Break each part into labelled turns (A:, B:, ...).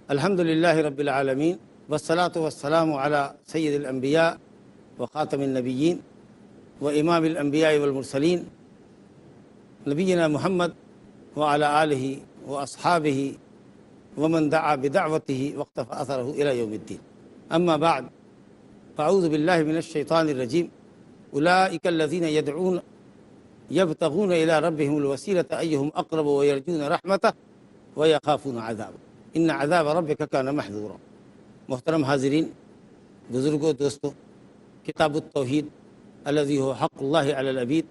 A: الحمد للہ رب العالمین والصلاة والسلام علی سید الانبیاء وخاتم النبیین وامام الانبیاء والمرسلین نبینا محمد وعلی آلہ واصحابہ ومن دعا بدعوتہ واقتفى اثرہ الی یوم الدین. اما بعد فاعوذ باللہ من الشیطان الرجیم. اولئک الذین یدعون یبتغون الی ربہم الوسیلۃ ایہم اقرب ویرجون رحمتہ ویخافون عذابہ ان عذاب ربک کان محذورا. محترم حاضرین، بزرگوں، دوستوں، کتاب التوحید الذی هو حق اللہ علی العبید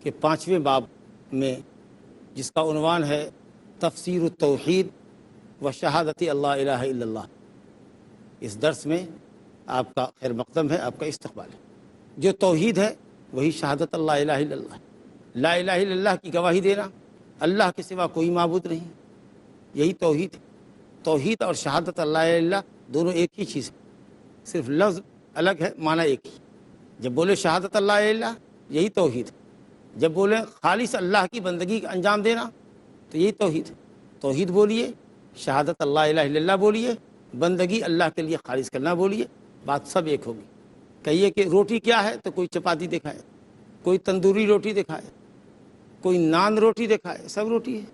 A: کے 5ویں باب میں، جس کا عنوان ہے تفسیر التوحید و شہادت اللہ الہ الا اللہ، اس درس میں آپ کا خیر مقدم ہے، آپ کا استقبال ہے. جو توحید ہے وہی شہادت اللہ الہ الا اللہ، لا الہ الا اللہ کی گواہی دینا، اللہ کے سوا کوئی معبود نہیں، یہی توحید ہے. توحید اور شہادت اللہ الہ الا اللہ دونوں ایک ہی چیز ہے، صرف لفظ الگ ہے، معنی ایک ہی. جب بولے شہادت اللہ الہ الا اللہ یہی توحید ہے، جب بولے خالص اللہ کی بندگی کا انجام دینا تو یہی توحید ہے. توحید بولیے، شہادت اللہ الہ الا اللہ بولیے، بندگی اللہ کے لیے خالص کرنا بولیے، بات سب ایک ہوگی. کہیے کہ روٹی کیا ہے تو کوئی چپاتی دکھائے، کوئی تندوری روٹی دکھائے، کوئی نان روٹی دکھائے، سب روٹی ہے.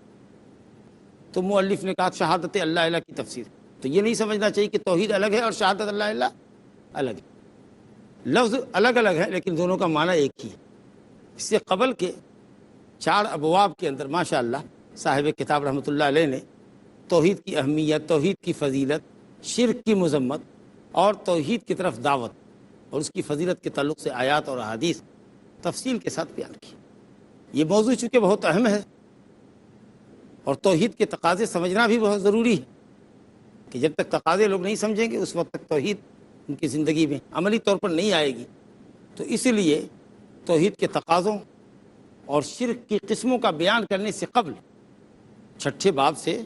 A: تو مؤلف نے کہا شہادت اللہ الہ کی تفسیر. تو یہ نہیں سمجھنا چاہیے کہ توحید الگ ہے اور شہادت اللہ الہ الگ ہے. لفظ الگ الگ ہے لیکن دونوں کا معنی ایک ہی ہے. اس سے قبل کے 4 ابواب کے اندر ماشاء اللہ صاحب کتاب رحمۃ اللہ علیہ نے توحید کی اہمیت، توحید کی فضیلت، شرک کی مذمت اور توحید کی طرف دعوت اور اس کی فضیلت کے تعلق سے آیات اور احادیث تفصیل کے ساتھ بیان کی. یہ موضوع چونکہ بہت اہم ہے اور توحید کے تقاضے سمجھنا بھی بہت ضروری ہے کہ جب تک تقاضے لوگ نہیں سمجھیں گے اس وقت تک توحید ان کی زندگی میں عملی طور پر نہیں آئے گی. تو اس لیے توحید کے تقاضوں اور شرک کی قسموں کا بیان کرنے سے قبل 6 باب سے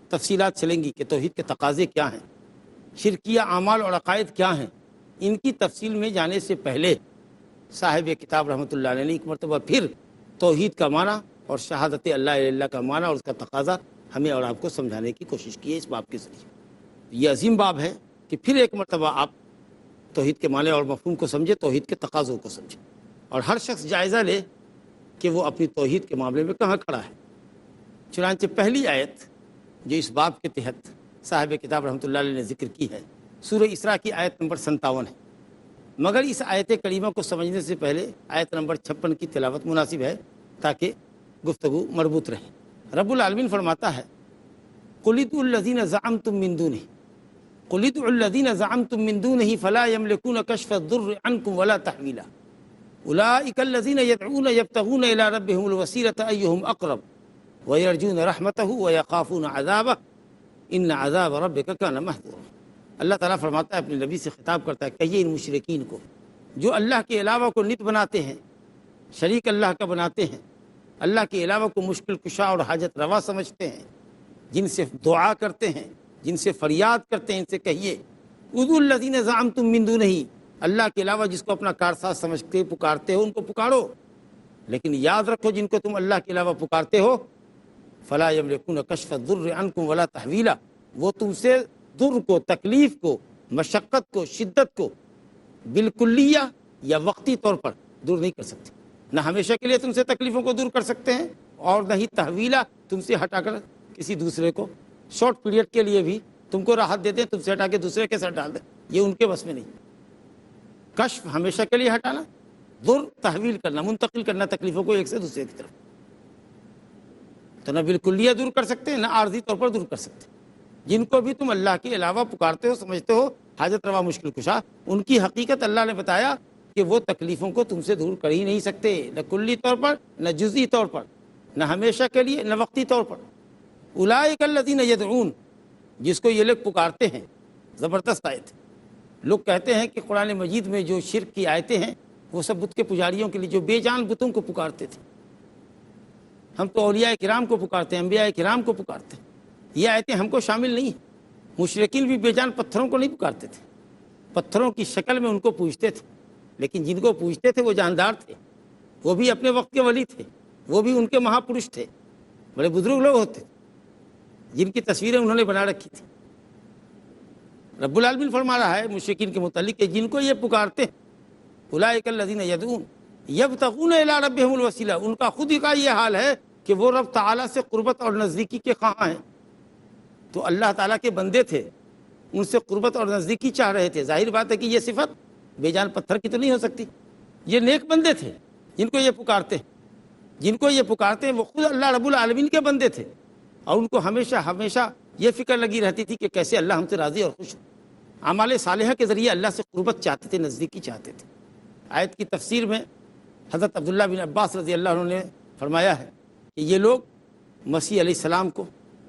A: تفصیلات چلیں گی کہ توحید کے تقاضے کیا ہیں، شرکیہ اعمال اور عقائد کیا ہیں. ان کی تفصیل میں جانے سے پہلے صاحب کتاب رحمۃ اللہ علیہ نے ایک مرتبہ پھر توحید کا معنی اور شہادت اللہ الہ الا اللہ کا معنی اور اس کا تقاضا ہمیں اور آپ کو سمجھانے کی کوشش کی ہے اس باب کے ذریعے. یہ عظیم باب ہے کہ پھر ایک مرتبہ آپ توحید کے معنی اور مفہوم کو سمجھے، توحید کے تقاضوں کو سمجھے اور ہر شخص جائزہ لے کہ وہ اپنی توحید کے معاملے میں کہاں کھڑا ہے. چنانچہ پہلی آیت جو اس باب کے تحت صاحب کتاب رحمۃ اللہ علیہ نے ذکر کی ہے سورہ اسراء کی آیت نمبر 57 ہے. مگر اس آیت کریمہ کو سمجھنے سے پہلے آیت نمبر 56 کی تلاوت مناسب ہے تاکہ گفتگو مربوط رہے. رب العالمین فرماتا ہے قُلِ ادْعُوا الَّذِينَ زَعَمْتُم مِّن دُونِهِ قُلِ ادْعُوا الَّذِينَ زَعَمْتُم مِّن دُونِهِ فَلَا يَمْلِكُونَ كَشْفَ الضُّرِّ عَنكُمْ وَلَا تَحْوِيلًا أُولَٰئِكَ الَّذِينَ يَدْعُونَ يَبْتَغُونَ إِلَىٰ رَبِّهِمُ الْوَسِيلَةَ أَيُّهُمْ أَقْرَبُ وَيَرْجُونَ رَحْمَتَهُ وَيَخَافُونَ عَذَابَهُ إِنَّ عَذَابَ رَبِّكَ كَانَ مَحْذُورًا. اللہ تعالیٰ فرماتا ہے، اپنے نبی سے خطاب کرتا ہے، کہیے ان مشرکین کو جو اللہ کے علاوہ کو نت بناتے ہیں، شریک اللہ کا بناتے ہیں، اللہ کے علاوہ کو مشکل کشا اور حاجت روا سمجھتے ہیں، جن سے دعا کرتے ہیں، جن سے فریاد کرتے ہیں، ان سے کہیے ادعوا الذین زعمتم من دونہ، اللہ کے علاوہ جس کو اپنا کارساز سمجھتے پکارتے ہو ان کو پکارو، لیکن یاد رکھو جن کو تم اللہ کے علاوہ پکارتے ہو فلا یملکون کشف الضر عنکم ولا تحویلا، وہ تم سے در کو، تکلیف کو، مشقت کو، شدت کو بالکلیہ یا وقتی طور پر دور نہیں کر سکتے. نہ ہمیشہ کے لیے تم سے تکلیفوں کو دور کر سکتے ہیں اور نہ ہی تحویلا تم سے ہٹا کر کسی دوسرے کو شارٹ پیریڈ کے لیے بھی تم کو راحت دیتے ہیں، تم سے ہٹا کے دوسرے کے ساتھ ڈال دیں، یہ ان کے بس میں نہیں. کشف ہمیشہ کے لیے ہٹانا، در تحویل کرنا، منتقل کرنا تکلیفوں کو ایک سے دوسرے کی طرف. تو نہ بالکلیہ دور کر سکتے ہیں نہ عارضی طور پر دور کر سکتے. جن کو بھی تم اللہ کے علاوہ پکارتے ہو، سمجھتے ہو حاجت روا مشکل کشا، ان کی حقیقت اللہ نے بتایا کہ وہ تکلیفوں کو تم سے دور کر ہی نہیں سکتے، نہ کلی طور پر، نہ جزئی طور پر، نہ ہمیشہ کے لیے، نہ وقتی طور پر۔ اولئک الذین یدعون، جس کو یہ لوگ پکارتے ہیں۔ زبردست آیت۔ لوگ کہتے ہیں کہ قرآن مجید میں جو شرک کی آیتیں ہیں وہ سب بت کے پجاریوں کے لیے، جو بے جان بتوں کو پکارتے تھے۔ ہم تو اولیاء کرام کو پکارتے ہیں، انبیاء کرام کو پکارتے ہیں، یہ آیتیں ہم کو شامل نہیں ہیں۔ مشرکین بھی بے جان پتھروں کو نہیں پکارتے تھے، پتھروں کی شکل میں ان کو پوجتے تھے، لیکن جن کو پوجتے تھے وہ جاندار تھے، وہ بھی اپنے وقت کے ولی تھے، وہ بھی ان کے مہاپرش تھے، بڑے بزرگ لوگ ہوتے جن کی تصویریں انہوں نے بنا رکھی تھی۔ رب العالمین فرما رہا ہے مشرکین کے متعلق کہ جن کو یہ پکارتے ہیں، اولئک الذین یدعون یبتغون الی ربہم الوسیلہ، ان کا خود ہی کا یہ حال ہے کہ وہ رب تعالیٰ سے قربت اور نزدیکی کے خواہاں ہیں۔ تو اللہ تعالیٰ کے بندے تھے، ان سے قربت اور نزدیکی چاہ رہے تھے۔ ظاہر بات ہے کہ یہ صفت بے جان پتھر کی تو نہیں ہو سکتی۔ یہ نیک بندے تھے جن کو یہ پکارتے ہیں، جن کو یہ پکارتے ہیں وہ خود اللہ رب العالمین کے بندے تھے، اور ان کو ہمیشہ یہ فکر لگی رہتی تھی کہ کیسے اللہ ہم سے راضی اور خوش ہو۔ اعمال صالحہ کے ذریعے اللہ سے قربت چاہتے تھے، نزدیکی چاہتے تھے۔ آیت کی تفسیر میں حضرت عبداللہ بن عباس رضی اللہ عنہ نے فرمایا ہے کہ یہ لوگ مسیح علیہ السلام کو،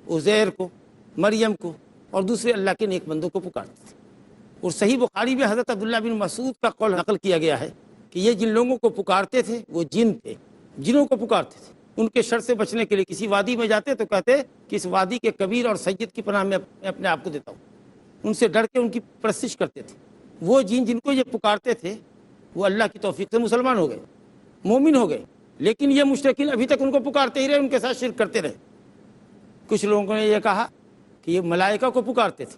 A: عزیر کو، مریم کو اور دوسرے اللہ کے نیک بندوں کو پکارتے تھے۔ اور صحیح بخاری میں حضرت عبداللہ بن مسعود کا قول نقل کیا گیا ہے کہ یہ جن لوگوں کو پکارتے تھے وہ جن تھے، جنوں کو پکارتے تھے۔ ان کے شر سے بچنے کے لیے کسی وادی میں جاتے تو کہتے کہ اس وادی کے کبیر اور سید کی پناہ میں اپنے آپ کو دیتا ہوں۔ ان سے ڈر کے ان کی پرستش کرتے تھے۔ وہ جن کو یہ پکارتے تھے وہ اللہ کی توفیق سے مسلمان ہو گئے، مومن ہو گئے، لیکن یہ مشرکین ابھی تک ان کو پکارتے ہی رہے، ان کے ساتھ شرک کرتے رہے۔ کچھ لوگوں نے یہ کہا کہ یہ ملائکہ کو پکارتے تھے۔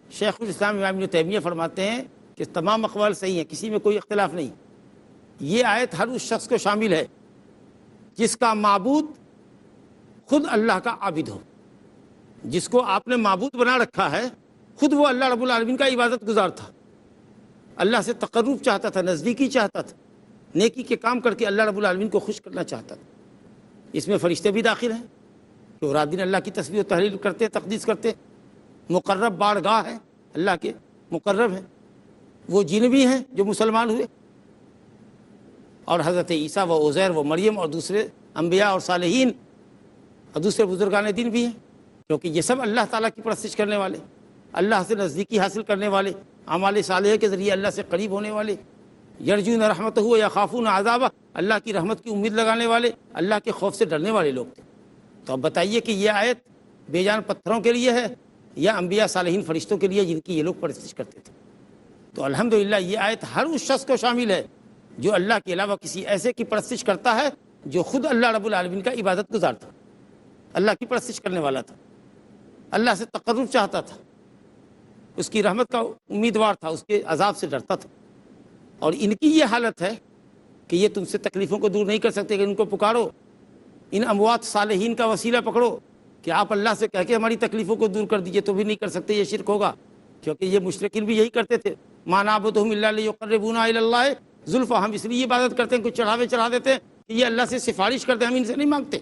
A: شیخ الاسلام امام ابن تیمیہ فرماتے ہیں کہ تمام اقوال صحیح ہیں، کسی میں کوئی اختلاف نہیں۔ یہ آیت ہر اس شخص کو شامل ہے جس کا معبود خود اللہ کا عابد ہو، جس کو آپ نے معبود بنا رکھا ہے، خود وہ اللہ رب العالمین کا عبادت گزار تھا، اللہ سے تقرب چاہتا تھا، نزدیکی چاہتا تھا، نیکی کے کام کر کے اللہ رب العالمین کو خوش کرنا چاہتا تھا۔ اس میں فرشتے بھی داخل ہیں جو رات دن اللہ کی تسبیح و تحلیل کرتے ہیں، تقدیس کرتے ہیں۔ مقرب بارگاہ ہے، اللہ کے مقرب ہیں۔ وہ جن بھی ہیں جو مسلمان ہوئے، اور حضرت عیسیٰ و عزیر و مریم اور دوسرے انبیاء اور صالحین اور دوسرے بزرگان دین بھی ہیں، کیونکہ یہ سب اللہ تعالیٰ کی پرستش کرنے والے، اللہ سے نزدیکی حاصل کرنے والے، اعمال صالحہ کے ذریعے اللہ سے قریب ہونے والے، یرجون رحمتہ و یخافون عذابہ، اللہ کی رحمت کی امید لگانے والے، اللہ کے خوف سے ڈرنے والے لوگ تھے۔ تو اب بتائیے کہ یہ آیت بے جان پتھروں کے لیے ہے یا انبیاء صالحین فرشتوں کے لیے جن کی یہ لوگ پرستش کرتے تھے؟ تو الحمدللہ یہ آیت ہر اس شخص کو شامل ہے جو اللہ کے علاوہ کسی ایسے کی پرستش کرتا ہے جو خود اللہ رب العالمین کا عبادت گزار تھا، اللہ کی پرستش کرنے والا تھا، اللہ سے تقرب چاہتا تھا، اس کی رحمت کا امیدوار تھا، اس کے عذاب سے ڈرتا تھا۔ اور ان کی یہ حالت ہے کہ یہ تم سے تکلیفوں کو دور نہیں کر سکتے کہ ان کو پکارو، ان اموات صالحین کا وسیلہ پکڑو کہ آپ اللہ سے کہہ کے ہماری تکلیفوں کو دور کر دیجئے، تو بھی نہیں کر سکتے، یہ شرک ہوگا۔ کیونکہ یہ مشرکین بھی یہی کرتے تھے، ما نعبدہم الا لیقربونا الی اللہ زلفی، ہم اس لیے عبادت کرتے ہیں، کچھ چڑھاوے چڑھا دیتے ہیں کہ یہ اللہ سے سفارش کرتے ہیں، ہم ان سے نہیں مانگتے۔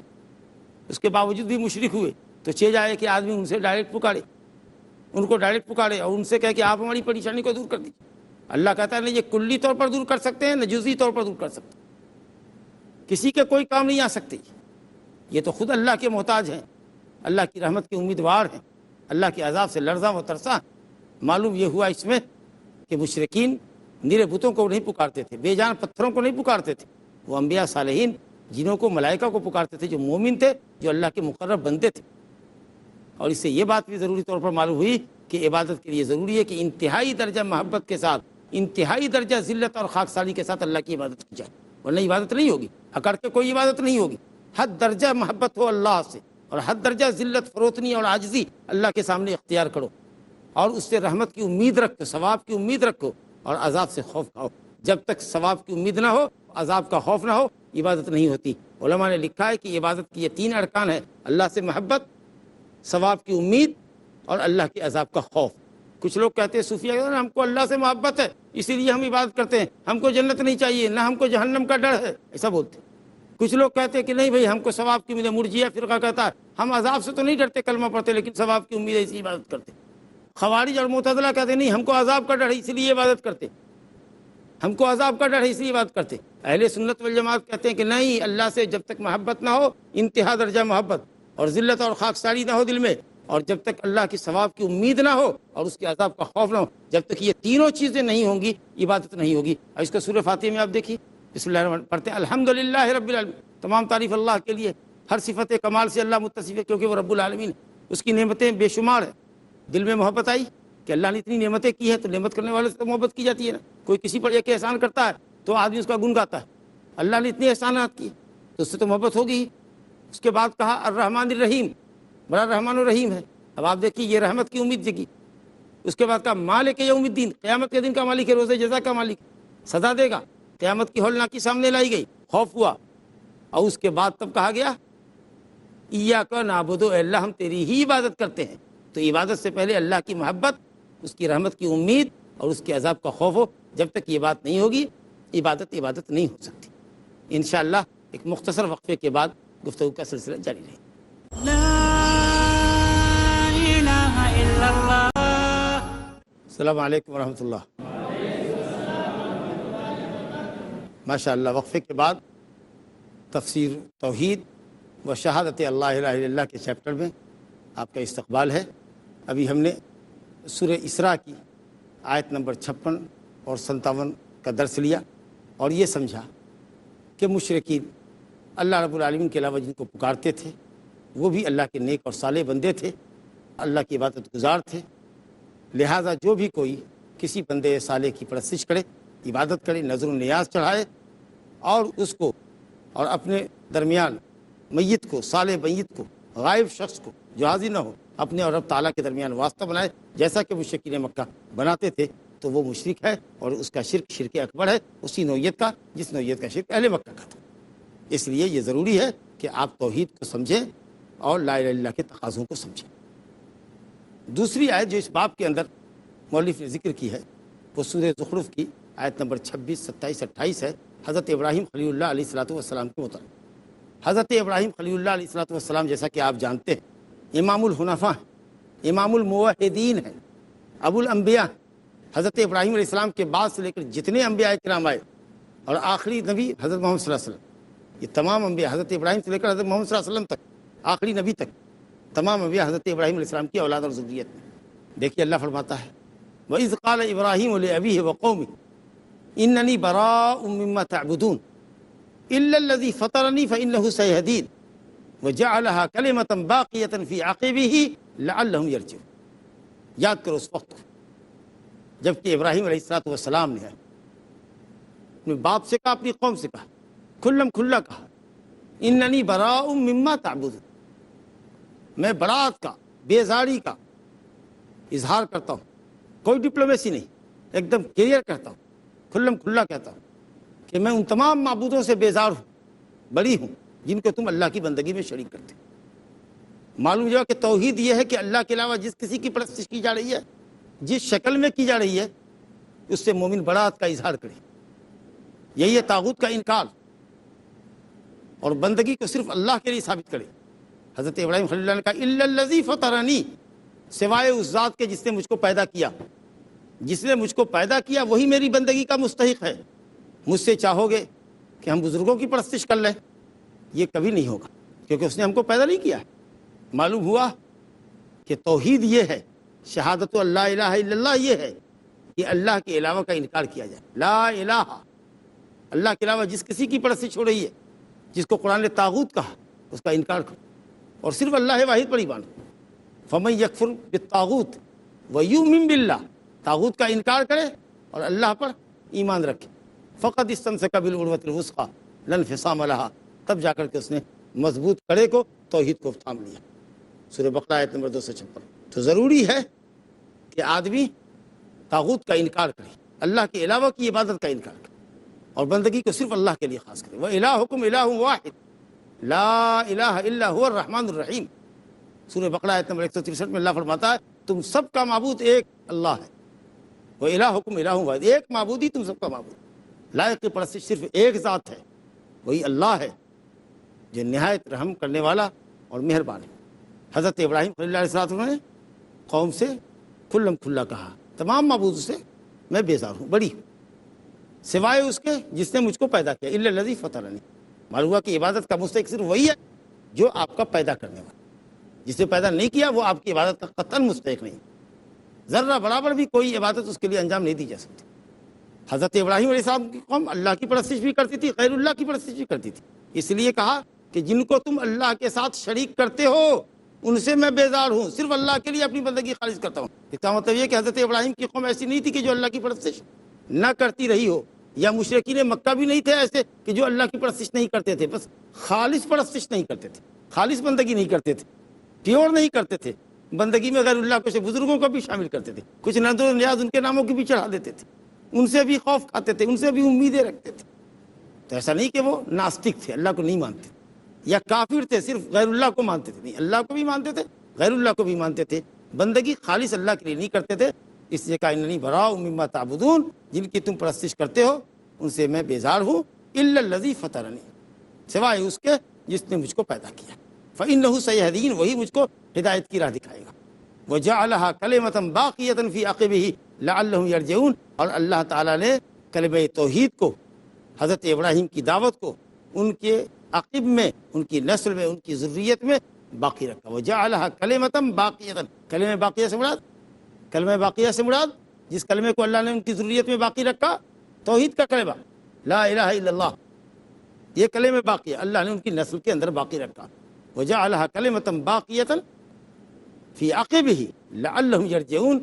A: اس کے باوجود بھی مشرک ہوئے، تو چاہیے جائے کہ آدمی ان سے ڈائریکٹ پکارے، ان کو ڈائریکٹ پکارے اور ان سے کہے کہ آپ ہماری پریشانی کو دور کر دیجیے۔ اللہ کہتا ہے نہ یہ کلی طور پر دور کر سکتے ہیں، نہ جزئی طور پر دور کر سکتے ہیں، کسی کے کوئی کام نہیں آ سکتے۔ یہ تو خود اللہ کے محتاج ہیں، اللہ کی رحمت کے امیدوار ہیں، اللہ کے عذاب سے لرزاں و ترساں۔ معلوم یہ ہوا اس میں کہ مشرکین نرے بتوں کو نہیں پکارتے تھے، بے جان پتھروں کو نہیں پکارتے تھے، وہ انبیاء صالحین، جنوں کو، ملائکہ کو پکارتے تھے، جو مومن تھے، جو اللہ کے مقرب بندے تھے۔ اور اس سے یہ بات بھی ضروری طور پر معلوم ہوئی کہ عبادت کے لیے ضروری ہے کہ انتہائی درجہ محبت کے ساتھ، انتہائی درجہ ذلت اور خاکساری کے ساتھ اللہ کی عبادت کی جائے، ورنہ عبادت نہیں ہوگی، اکڑ کے کوئی عبادت نہیں ہوگی۔ حد درجہ محبت ہو اللہ سے، اور حد درجہ ذلت، فروتنی اور عاجزی اللہ کے سامنے اختیار کرو، اور اس سے رحمت کی امید رکھو، ثواب کی امید رکھو، اور عذاب سے خوف کھاؤ۔ جب تک ثواب کی امید نہ ہو، عذاب کا خوف نہ ہو، عبادت نہیں ہوتی۔ علماء نے لکھا ہے کہ عبادت کی یہ 3 ارکان ہیں: اللہ سے محبت، ثواب کی امید، اور اللہ کے عذاب کا خوف۔ کچھ لوگ کہتے ہیں، صوفیہ کہتے ہیں، ہم کو اللہ سے محبت ہے اسی لیے ہم عبادت کرتے ہیں، ہم کو جنت نہیں چاہیے، نہ ہم کو جہنم کا ڈر ہے، ایسا بولتے ہیں۔ کچھ لوگ کہتے ہیں کہ نہیں بھائی، ہم کو ثواب کی امید ہے۔ مرجیہ فرقہ کہتا ہے ہم عذاب سے تو نہیں ڈرتے، کلمہ پڑھتے، لیکن ثواب کی امید ہے، اسی عبادت کرتے۔ خوارج اور معتزلہ کہتے ہیں نہیں، ہم کو عذاب کا ڈر ہے اسی لیے عبادت کرتے۔ ہم کو عذاب کا ڈر ہے اس لیے بات کرتے. اہل سنت والجماعت کہتے ہیں کہ نہیں، اللہ سے جب تک محبت نہ ہو، انتہا درجہ محبت، اور ذلت اور خاکساری نہ ہو دل میں، اور جب تک اللہ کی ثواب کی امید نہ ہو اور اس کے عذاب کا خوف نہ ہو، جب تک یہ تینوں چیزیں نہیں ہوں گی عبادت نہیں ہوگی. اور اس کا سورہ فاتحہ میں آپ دیکھیے، بسم اللہ الرحمن پڑھتے ہیں الحمدللہ رب العالمین، تمام تعریف اللہ کے لیے، ہر صفت کمال سے اللہ متصف ہے کیونکہ وہ رب العالمین، اس کی نعمتیں بے شمار ہیں. دل میں محبت آئی کہ اللہ نے اتنی نعمتیں کی ہیں، تو نعمت کرنے والے سے تو محبت کی جاتی ہے نا. کوئی کسی پر ایک احسان کرتا ہے تو آدمی اس کا گن گاتا ہے، اللہ نے اتنے احسانات کیے تو اس سے تو محبت ہوگی ہی. اس کے بعد کہا الرحمن الرحیم، بڑا رحمان الرحیم ہے. اب آپ دیکھیے یہ رحمت کی امید جگی. اس کے بعد کہا مالک یوم الدین، قیامت کے دن کا مالک ہے، روز جزا کا مالک، سزا دے گا. قیامت کی ہولناکی سامنے لائی گئی، خوف ہوا. اور اس کے بعد تب کہا گیا ایاک نعبد، اے اللہ ہم تیری ہی عبادت کرتے ہیں. تو عبادت سے پہلے اللہ کی محبت، اس کی رحمت کی امید اور اس کے عذاب کا خوف ہو. جب تک یہ بات نہیں ہوگی عبادت نہیں ہو سکتی. انشاءاللہ ایک مختصر وقفے کے بعد گفتگو کا سلسلہ جاری رہے گا.
B: لا الہ الا اللہ.
A: السلام علیکم ورحمۃ اللہ. ماشاء اللہ، وقفے کے بعد تفسیر توحید و شہادت اللہ الہ الا اللہ کے چیپٹر میں آپ کا استقبال ہے. ابھی ہم نے سورہ اسراء کی آیت نمبر 56 اور 57 کا درس لیا اور یہ سمجھا کہ مشرکین اللہ رب العالمین کے علاوہ جن کو پکارتے تھے وہ بھی اللہ کے نیک اور صالح بندے تھے، اللہ کی عبادت گزار تھے. لہٰذا جو بھی کوئی کسی بندے صالح کی پرستش کرے، عبادت کرے، نظر و نیاز چڑھائے اور اس کو اور اپنے درمیان میت کو، صالح میت کو، غائب شخص کو جو حاضر نہ ہو، اپنے اور رب تعالیٰ کے درمیان واسطہ بنائے جیسا کہ مشرکین مکہ بناتے تھے، تو وہ مشرک ہے اور اس کا شرک اکبر ہے، اسی نوعیت کا جس نوعیت کا شرک اہل مکہ کا تھا. اس لیے یہ ضروری ہے کہ آپ توحید کو سمجھیں اور لا الہ الا اللہ کے تقاضوں کو سمجھیں. دوسری آیت جو اس باب کے اندر مؤلف نے ذکر کی ہے وہ سورہ زخرف کی آیت نمبر 26، 27، 28 ہے. حضرت ابراہیم خلیل اللہ علیہ الصلوۃ والسلام کے متعلق. حضرت ابراہیم خلیل اللہ علیہ الصلوۃ والسلام جیسا کہ آپ جانتے ہیں امام الحنفاء ہیں، امام الموحدین ہیں، ابو الانبیاء. حضرت ابراہیم علیہ السلام کے بعد سے لے کر جتنے انبیاء کرام آئے اور آخری نبی حضرت محمد صلی اللہ علیہ وسلم، یہ تمام انبیاء حضرت ابراہیم سے لے کر حضرت محمد صلی اللہ علیہ وسلم تک، آخری نبی تک، تمام انبیاء حضرت ابراہیم علیہ السلام کی اولاد اور ذریت میں. دیکھیے اللہ فرماتا ہے وَإِذْ قَالَ إِبْرَاهِيمُ لِأَبِيهِ وَقَوْمِهِ إِنَّنِي بَرَاءٌ مِّمَّا تَعْبُدُونَ إِلَّا الَّذِي فَطَرَنِي فَإِنَّهُ سَيَهْدِينِ وَجَعَلَهَا كَلِمَةً بَاقِيَةً فِي عَقِبِهِ لَعَلَّهُمْ يَرْجِعُونَ. یاد کرو اس وقت جب کہ ابراہیم علیہ السلام نے اپنے باپ سے کہا، اپنی قوم سے کہا، کھلا کہا إِنَّنِي بَرَاءٌ مِّمَّا تَعْبُدُونَ، میں برات کا، بیزاری کا اظہار کرتا ہوں. کوئی ڈپلومیسی نہیں، ایک دم کلیئر کہتا ہوں، کھلا کہتا ہوں کہ میں ان تمام معبودوں سے بیزار ہوں، بری ہوں جن کو تم اللہ کی بندگی میں شریک کرتے. معلوم ہوا کہ توحید یہ ہے کہ اللہ کے علاوہ جس کسی کی پرستش کی جا رہی ہے، جس شکل میں کی جا رہی ہے، اس سے مومن برات کا اظہار کرے. یہی ہے طاغوت کا انکار، اور بندگی کو صرف اللہ کے لیے ثابت کرے. حضرت ابراہیم خلیل اللہ نے کہا الا الذی فطرنی، سوائے اس ذات کے جس نے مجھ کو پیدا کیا. جس نے مجھ کو پیدا کیا وہی میری بندگی کا مستحق ہے. مجھ سے چاہو گے کہ ہم بزرگوں کی پرستش کر لیں، یہ کبھی نہیں ہوگا کیونکہ اس نے ہم کو پیدا نہیں کیا ہے. معلوم ہوا کہ توحید یہ ہے، شہادت اللہ الہ الا اللہ یہ ہے کہ اللہ کے علاوہ کا انکار کیا جائے. لا الہ، اللہ کے علاوہ جس کسی کی پرستش ہو رہی ہے، جس کو قرآن نے طاغوت کہا، اس کا انکار کرو اور صرف اللہ واحد پر ایمان رکھو. فمن یکفر بالطاغوت ویؤمن باللہ، طاغوت کا انکار کرے اور اللہ پر ایمان رکھے، فقد استمسک بالعروۃ الوثقی لا انفصام لها، تب جا کر کے اس نے مضبوط کڑے کو، توحید کو تھام لیا. سورہ بقرہ آیت نمبر 256. تو ضروری ہے کہ آدمی طاغوت کا انکار کرے، اللہ کے علاوہ کی عبادت کا انکار کرے اور بندگی کو صرف اللہ کے لیے خاص کرے. وَإِلَٰهُكُمْ إِلَٰهٌ وَاحِدٌ لَا إِلَٰهَ إِلَّا هُوَ الرَّحْمَٰنُ الرَّحِيمُ. سورہ بقرہ آیت نمبر 163 میں اللہ فرماتا ہے تم سب کا معبود ایک اللہ ہے. وَإِلَٰهُكُمْ إِلَٰهٌ وَاحِدٌ، ایک معبود ہی تم سب کا معبود. لائق پرستش صرف ایک ذات ہے، وہی اللہ ہے جو نہایت رحم کرنے والا اور مہربان ہے. حضرت ابراہیم خلیل اللہ علیہ السلام نے قوم سے کھلا کہا، تمام معبود سے میں بیزار ہوں، بڑی ہوں. سوائے اس کے جس نے مجھ کو پیدا کیا، الا الذی فطرنی، معلوم ہوا کہ عبادت کا مستحق صرف وہی ہے جو آپ کا پیدا کرنے والا، جس نے پیدا نہیں کیا وہ آپ کی عبادت کا قطعاً مستحق نہیں، ذرہ برابر بھی کوئی عبادت اس کے لیے انجام نہیں دی جا سکتی۔ حضرت ابراہیم علیہ السلام کی قوم اللہ کی پرستش بھی کرتی تھی، غیر اللہ کی پرستش بھی کرتی تھی، اس لیے کہا کہ جن کو تم اللہ کے ساتھ شریک کرتے ہو ان سے میں بیزار ہوں، صرف اللہ کے لیے اپنی بندگی خالص کرتا ہوں۔ اس کا مطلب یہ کہ حضرت ابراہیم کی قوم ایسی نہیں تھی کہ جو اللہ کی پرستش نہ کرتی رہی ہو، یا مشرکین مکہ بھی نہیں تھے ایسے کہ جو اللہ کی پرستش نہیں کرتے تھے، بس خالص پرستش نہیں کرتے تھے، خالص بندگی نہیں کرتے تھے، پیور نہیں کرتے تھے، بندگی میں غیر اللہ کو سے بزرگوں کو بھی شامل کرتے تھے، کچھ نظر و نیاز ان کے ناموں کی بھی چڑھا دیتے تھے، ان سے بھی خوف کھاتے تھے، ان سے بھی امیدیں رکھتے تھے۔ تو ایسا نہیں کہ وہ ناستک تھے، اللہ کو نہیں مانتے یا کافر تھے، صرف غیر اللہ کو مانتے تھے، نہیں، اللہ کو بھی مانتے تھے، غیر اللہ کو بھی مانتے تھے، بندگی خالص اللہ کے لیے نہیں کرتے تھے۔ اس لیے کہا اننی براء مما تعبدون، جن کی تم پرستش کرتے ہو ان سے میں بیزار ہوں، الا الذی فطرنی، سوائے اس کے جس نے مجھ کو پیدا کیا، فإنہ سیہدین، وہی مجھ کو ہدایت کی راہ دکھائے گا، وجعلها کلمۃ باقیۃ فی عقبہ لعلہم یرجعون، اور اللہ تعالیٰ نے کلمہ توحید کو، حضرت ابراہیم کی دعوت کو ان کے عقب میں، ان کی نسل میں، ان کی ذریت میں باقی رکھا، وجعلها کلمۃ باقیۃ، کلمہ باقیہ سے مراد، کلمہ باقیہ سے مراد جس کلمے کو اللہ نے ان کی ذریت میں باقی رکھا، توحید کا کلمہ لا الہ الا اللہ، یہ کلمہ باقیہ اللہ نے ان کی نسل کے اندر باقی رکھا، وجعلها کلمۃ باقیۃ فی عقبہ لعلہم یرجعون،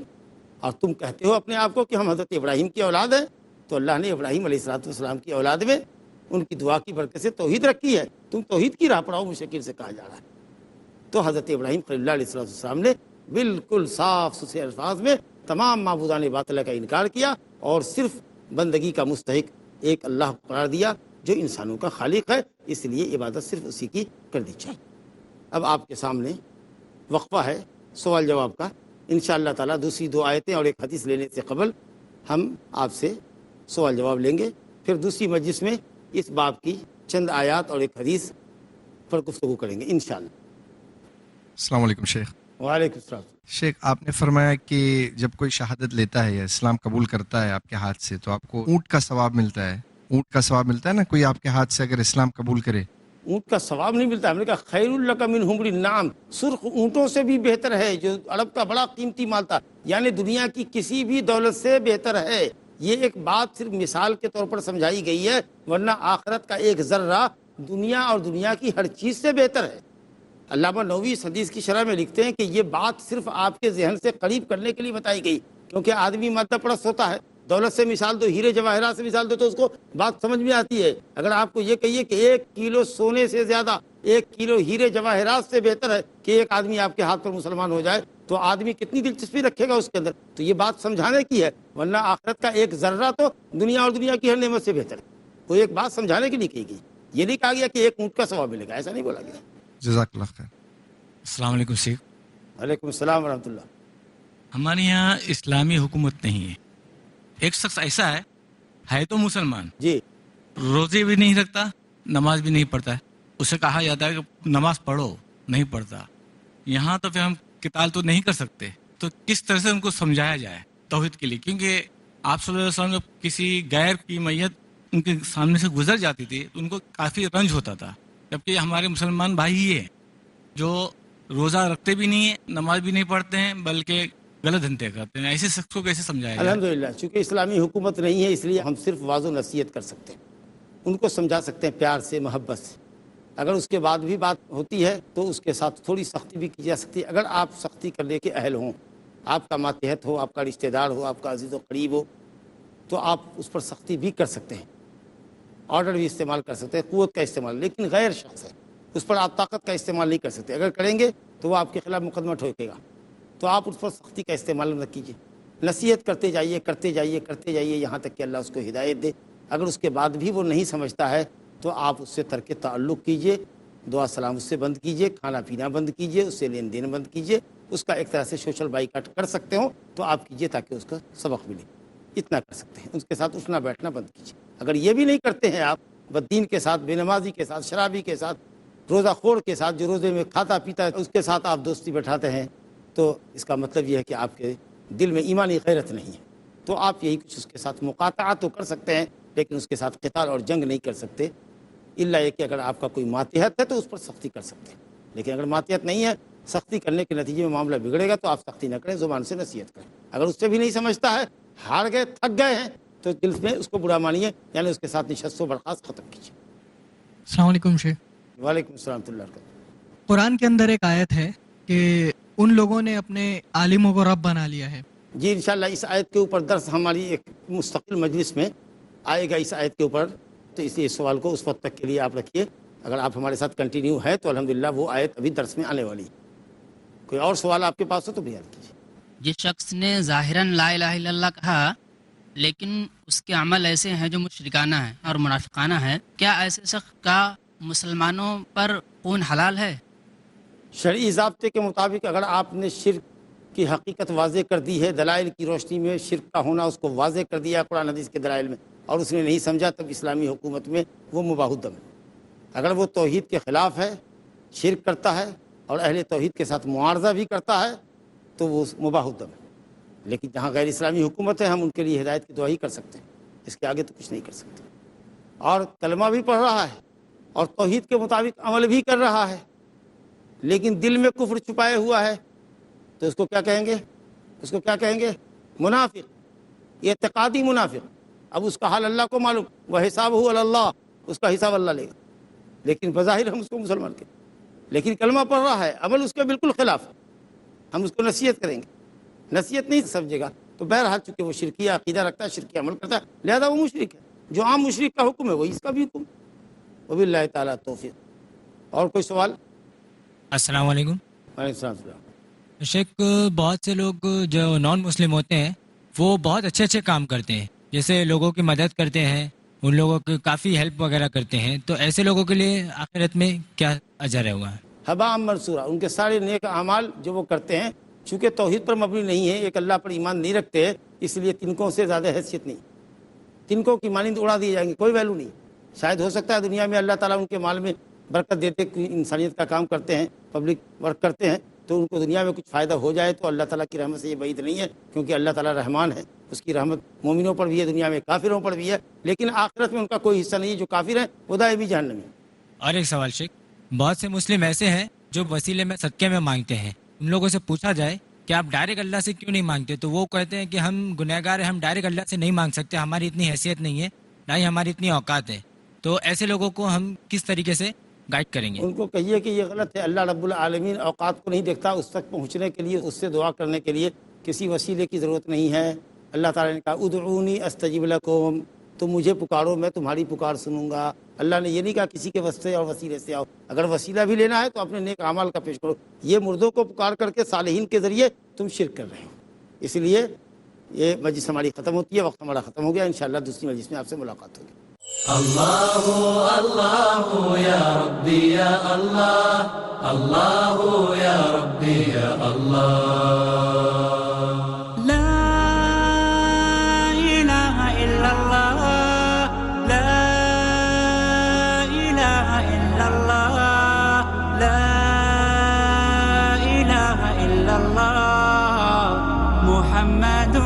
A: اور تم کہتے ہو اپنے آپ کو کہ ہم حضرت ابراہیم کی اولاد ہیں، تو اللہ نے ابراہیم علیہ السلام کی اولاد میں ان کی دعا کی برکت سے توحید رکھی ہے، تم توحید کی راہ پر آؤ، مشرکین سے کہا جا رہا ہے۔ تو حضرت ابراہیم خلیل اللہ علیہ السلام نے بالکل صاف ستھرے الفاظ میں تمام معبودان باطلہ کا انکار کیا اور صرف بندگی کا مستحق ایک اللہ کو قرار دیا جو انسانوں کا خالق ہے، اس لیے عبادت صرف اسی کی کر دی جائے۔ اب آپ کے سامنے وقفہ ہے سوال جواب کا، انشاءاللہ تعالیٰ دوسری 2 آیتیں اور ایک حدیث لینے سے قبل ہم آپ سے سوال جواب لیں گے، پھر دوسری مجلس میں اس باب کی چند آیات اور ایک حدیث پر گفتگو کریں گے انشاءاللہ۔
C: السلام علیکم شیخ۔
A: وعلیکم السلام۔
C: شیخ، آپ نے فرمایا کہ جب کوئی شہادت لیتا ہے یا اسلام قبول کرتا ہے آپ کے ہاتھ سے تو آپ کو اونٹ کا ثواب ملتا ہے، اونٹ کا ثواب ملتا ہے نا، کوئی آپ کے ہاتھ سے اگر اسلام قبول کرے؟
A: اونٹ کا ثواب نہیں ملتا، ہم نے کہا خیر لک من حمر النعم، سرخ اونٹوں سے بھی بہتر ہے، جو عرب کا بڑا قیمتی مال تھا، یعنی دنیا کی کسی بھی دولت سے بہتر ہے۔ یہ ایک بات صرف مثال کے طور پر سمجھائی گئی ہے، ورنہ آخرت کا ایک ذرہ دنیا اور دنیا کی ہر چیز سے بہتر ہے۔ علامہ نووی اس حدیث کی شرح میں لکھتے ہیں کہ یہ بات صرف آپ کے ذہن سے قریب کرنے کے لیے بتائی گئی، کیونکہ آدمی مادہ پرست ہوتا ہے، دولت سے مثال دو، ہیرے جواہرات سے مثال دو تو اس کو بات سمجھ میں آتی ہے۔ اگر آپ کو یہ کہیے کہ 1 کلو سونے سے زیادہ 1 کلو ہیرے جواہرات سے بہتر ہے کہ ایک آدمی آپ کے ہاتھ پر مسلمان ہو جائے، تو آدمی کتنی دلچسپی رکھے گا اس کے اندر؟ تو یہ بات سمجھانے کی ہے، ورنہ آخرت کا ایک ذرہ تو دنیا اور دنیا کی ہر نعمت سے بہتر ہے۔ وہ ایک بات سمجھانے کے لیے کہی گئی، یہ نہیں کہا گیا کہ 1 اونٹ کا ثواب ملے گا، ایسا نہیں بولا گیا۔
C: جزاک اللہ خیر۔
D: السلام علیکم شیخ۔
A: وعلیکم السلام ورحمۃ اللہ۔
D: ہمارے یہاں اسلامی حکومت نہیں ہے، ایک شخص ایسا ہے تو مسلمان،
A: جی،
D: روزے بھی نہیں رکھتا، نماز بھی نہیں پڑھتا ہے، اسے کہا جاتا ہے کہ نماز پڑھو، نہیں پڑھتا۔ یہاں تو پھر ہم قتال تو نہیں کر سکتے، تو کس طرح سے ان کو سمجھایا جائے توحید کے لیے؟ کیونکہ آپ صلی اللہ علیہ وسلم جب کسی غیر کی میت ان کے سامنے سے گزر جاتی تھی تو ان کو کافی رنج ہوتا تھا، جبکہ ہمارے مسلمان بھائی ہی ہیں جو روزہ رکھتے بھی نہیں ہیں، نماز بھی نہیں پڑھتے ہیں، بلکہ غلط دھندے کرتے ہیں۔ ایسے شخص کو کیسے سمجھایا جائے؟
A: الحمدللہ چونکہ اسلامی حکومت نہیں ہے، اس لیے ہم صرف واضح نصیحت کر سکتے ہیں، ان کو سمجھا سکتے ہیں پیار سے، محبت سے۔ اگر اس کے بعد بھی بات ہوتی ہے تو اس کے ساتھ تھوڑی سختی بھی کی جا سکتی ہے، اگر آپ سختی کرنے کے اہل ہوں، آپ کا ماتحت ہو، آپ کا رشتہ دار ہو، آپ کا عزیز و قریب ہو، تو آپ اس پر سختی بھی کر سکتے ہیں، آرڈر بھی استعمال کر سکتے ہیں، قوت کا استعمال، لیکن غیر شخص ہے، اس پر آپ طاقت کا استعمال نہیں کر سکتے۔ اگر کریں گے تو وہ آپ کے خلاف مقدمہ ٹھوکے گا، تو آپ اس پر سختی کا استعمال نہ کیجیے، نصیحت کرتے جائیے، کرتے جائیے، کرتے جائیے، یہاں تک کہ اللہ اس کو ہدایت دے۔ اگر اس کے بعد بھی وہ نہیں سمجھتا ہے تو آپ اس سے ترک تعلق کیجیے، دعا سلام اس سے بند کیجیے، کھانا پینا بند کیجیے، اس سے لین دین بند کیجیے، اس کا ایک طرح سے سوشل بائیکاٹ کر سکتے ہو تو آپ کیجیے تاکہ اس کا سبق ملے، اتنا کر سکتے ہیں۔ اس کے ساتھ اٹھنا بیٹھنا بند کیجیے۔ اگر یہ بھی نہیں کرتے ہیں آپ، بددین کے ساتھ، بے نمازی کے ساتھ، شرابی کے ساتھ، روزہ خور کے ساتھ جو روزے میں کھاتا پیتا ہے اس کے ساتھ آپ دوستی بیٹھاتے ہیں، تو اس کا مطلب یہ ہے کہ آپ کے دل میں ایمانی غیرت نہیں ہے۔ تو آپ یہی کچھ اس کے ساتھ مقاطعہ تو کر سکتے ہیں، لیکن اس کے ساتھ قتال اور جنگ نہیں کر سکتے، الا یہ کہ اگر آپ کا کوئی ماتحت ہے تو اس پر سختی کر سکتے ہیں، لیکن اگر ماتحت نہیں ہے، سختی کرنے کے نتیجے میں معاملہ بگڑے گا تو آپ سختی نہ کریں، زبان سے نصیحت کریں۔ اگر اس سے بھی نہیں سمجھتا ہے، ہار گئے، تھک گئے ہیں، تو دل میں اس کو برا مانیے، یعنی اس کے ساتھ نشست و برخاست ختم کیجیے۔
E: السلام علیکم شیخ۔
A: وعلیکم السلام ورحمۃ اللہ وبرکاتہ۔
E: قرآن کے اندر ایک آیت ہے کہ ان لوگوں نے اپنے عالموں کو رب بنا لیا ہے۔
A: جی انشاءاللہ اس آیت کے اوپر درس ہماری ایک مستقل مجلس میں آئے گا اس آیت کے اوپر، تو اس لیے اس سوال کو اس وقت تک کے لیے آپ رکھیے۔ اگر آپ ہمارے ساتھ کنٹینیو ہے تو الحمدللہ وہ آیت ابھی درس میں آنے والی ہے۔ کوئی اور سوال آپ کے پاس ہو تو بیان کیجیے۔
F: جس شخص نے ظاہراً لا الہ الا اللہ کہا لیکن اس کے عمل ایسے ہیں جو مشرکانہ ہیں اور منافقانہ ہیں، کیا ایسے شخص کا مسلمانوں پر خون حلال ہے؟
A: شرعی ضابطے کے مطابق اگر آپ نے شرک کی حقیقت واضح کر دی ہے، دلائل کی روشنی میں شرک کا ہونا اس کو واضح کر دیا قرآن حدیث کے دلائل میں، اور اس نے نہیں سمجھا، تب اسلامی حکومت میں وہ مباح الدم ہے۔ اگر وہ توحید کے خلاف ہے، شرک کرتا ہے اور اہل توحید کے ساتھ معارضہ بھی کرتا ہے تو وہ مباح الدم ہے۔ لیکن جہاں غیر اسلامی حکومت ہے ہم ان کے لیے ہدایت کی دعا ہی کر سکتے ہیں، اس کے آگے تو کچھ نہیں کر سکتے۔ اور کلمہ بھی پڑھ رہا ہے اور توحید کے مطابق عمل بھی کر رہا ہے، لیکن دل میں کفر چھپائے ہوا ہے، تو اس کو کیا کہیں گے؟ اس کو کیا کہیں گے؟ منافق، اعتقادی منافق۔ اب اس کا حال اللہ کو معلوم، وہ حسابہ علی اللہ، اس کا حساب اللہ لے گا، لیکن بظاہر ہم اس کو مسلمان کہتے ہیں، لیکن کلمہ پڑھ رہا ہے، عمل اس کے بالکل خلاف ہے، ہم اس کو نصیحت کریں گے، نصیحت نہیں سمجھے گا تو بہرحال چونکہ وہ شرکیہ عقیدہ رکھتا ہے، شرکیہ عمل کرتا ہے، لہذا وہ مشرک ہے۔ جو عام مشرک کا حکم ہے وہی اس کا بھی حکم ہے۔ وباللہ تعالیٰ توفیق۔ اور کوئی سوال؟
G: السلام علیکم
A: وعلیکم السلام۔
G: شیخ، بہت سے لوگ جو نان مسلم ہوتے ہیں وہ بہت اچھے اچھے کام کرتے ہیں، جیسے لوگوں کی مدد کرتے ہیں، ان لوگوں کی کافی ہیلپ وغیرہ کرتے ہیں، تو ایسے لوگوں کے لیے آخرت میں کیا اجر ہے ہوا ہے؟
A: حباء منصورہ، ان کے سارے نیک اعمال جو وہ کرتے ہیں چونکہ توحید پر مبنی نہیں ہے، ایک اللہ پر ایمان نہیں رکھتے، اس لیے تنکوں سے زیادہ حیثیت نہیں، تنکوں کی مانند اڑا دیے جائیں گے، کوئی ویلو نہیں۔ شاید ہو سکتا ہے دنیا میں اللہ تعالیٰ ان کے مال میں برکت دیتے، کوئی انسانیت کا کام کرتے ہیں، پبلک ورک کرتے ہیں، تو ان کو دنیا میں کچھ فائدہ ہو جائے تو اللہ تعالیٰ کی رحمت سے یہ بعید نہیں ہے، کیونکہ اللہ تعالیٰ رحمان ہے، اس کی رحمت مومنوں پر بھی ہے، دنیا میں کافروں پر بھی ہے، لیکن آخرت میں ان کا کوئی حصہ نہیں ہے، جو کافر ہیں وہ دائمی جہنم میں۔
G: اور ایک سوال شیخ، بہت سے مسلم ایسے ہیں جو وسیلے میں صدقے میں مانگتے ہیں، ان لوگوں سے پوچھا جائے کہ آپ ڈائریکٹ اللہ سے کیوں نہیں مانگتے، تو وہ کہتے ہیں کہ ہم گنہگار ہیں، ہم ڈائریکٹ اللہ سے نہیں مانگ سکتے، ہماری اتنی حیثیت نہیں ہے، نہ ہی ہماری اتنی اوقات ہے، تو ایسے لوگوں کو ہم کس طریقے سے گائیڈ کریں گے؟
A: ان کو کہیے کہ یہ غلط ہے، اللہ رب العالمین اوقات کو نہیں دیکھتا، اس تک پہنچنے کے لیے، اس سے دعا کرنے کے لیے کسی وسیلے کی ضرورت نہیں ہے۔ اللہ تعالیٰ نے کہا ادعونی استجب لکم، تم مجھے پکارو میں تمہاری پکار سنوں گا۔ اللہ نے یہ نہیں کہا کسی کے واسطے اور وسیلے سے آؤ، اگر وسیلہ بھی لینا ہے تو اپنے نیک اعمال کا پیش کرو، یہ مردوں کو پکار کر کے صالحین کے ذریعے تم شرک کر رہے ہو۔ اس لیے یہ مجلس ہماری ختم ہوتی ہے، وقت ہمارا ختم ہو گیا، انشاءاللہ دوسری مجلس میں آپ سے ملاقات ہوگی۔
B: اللہ اللہ یا ربی یا اللہ، اللہ یا ربی یا اللہ، لا الہ الا اللہ، لا الہ الا اللہ، لا الہ الا اللہ، محمد